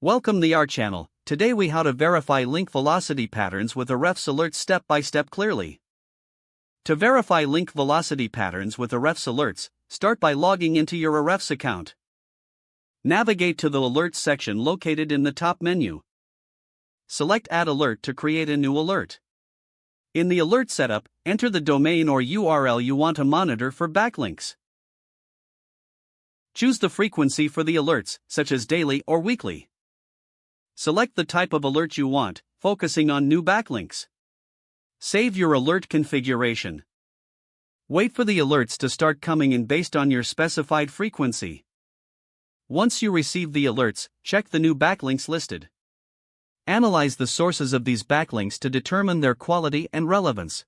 Welcome the our channel. Today we how to verify link velocity patterns with Ahrefs alerts step by step clearly. To verify link velocity patterns with Ahrefs alerts, start by logging into your Ahrefs account. Navigate to the alerts section located in the top menu. Select Add Alert to create a new alert. In the alert setup, enter the domain or URL you want to monitor for backlinks. Choose the frequency for the alerts, such as daily or weekly. Select the type of alert you want, focusing on new backlinks. Save your alert configuration. Wait for the alerts to start coming in based on your specified frequency. Once you receive the alerts, check the new backlinks listed. Analyze the sources of these backlinks to determine their quality and relevance.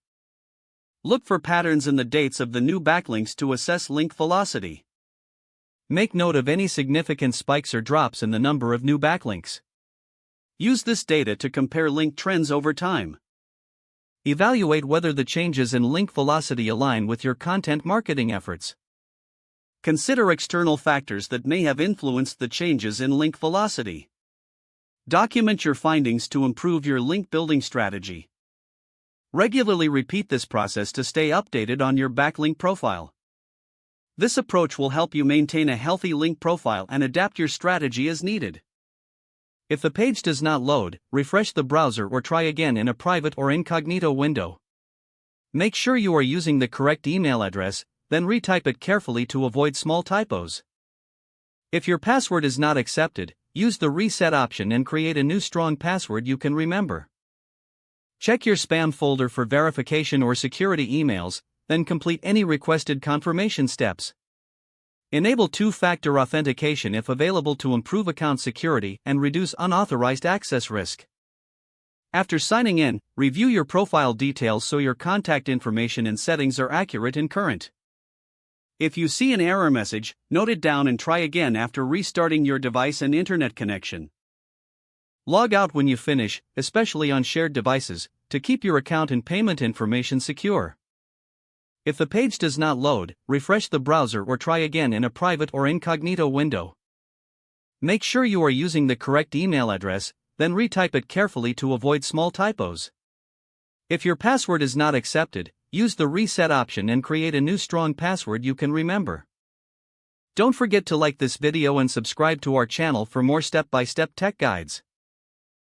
Look for patterns in the dates of the new backlinks to assess link velocity. Make note of any significant spikes or drops in the number of new backlinks. Use this data to compare link trends over time. Evaluate whether the changes in link velocity align with your content marketing efforts. Consider external factors that may have influenced the changes in link velocity. Document your findings to improve your link building strategy. Regularly repeat this process to stay updated on your backlink profile. This approach will help you maintain a healthy link profile and adapt your strategy as needed. If the page does not load, refresh the browser or try again in a private or incognito window. Make sure you are using the correct email address, then retype it carefully to avoid small typos. If your password is not accepted, use the reset option and create a new strong password you can remember. Check your spam folder for verification or security emails, then complete any requested confirmation steps. Enable two-factor authentication if available to improve account security and reduce unauthorized access risk. After signing in, review your profile details so your contact information and settings are accurate and current. If you see an error message, note it down and try again after restarting your device and internet connection. Log out when you finish, especially on shared devices, to keep your account and payment information secure. If the page does not load, refresh the browser or try again in a private or incognito window. Make sure you are using the correct email address, then retype it carefully to avoid small typos. If your password is not accepted, use the reset option and create a new strong password you can remember. Don't forget to like this video and subscribe to our channel for more step-by-step tech guides.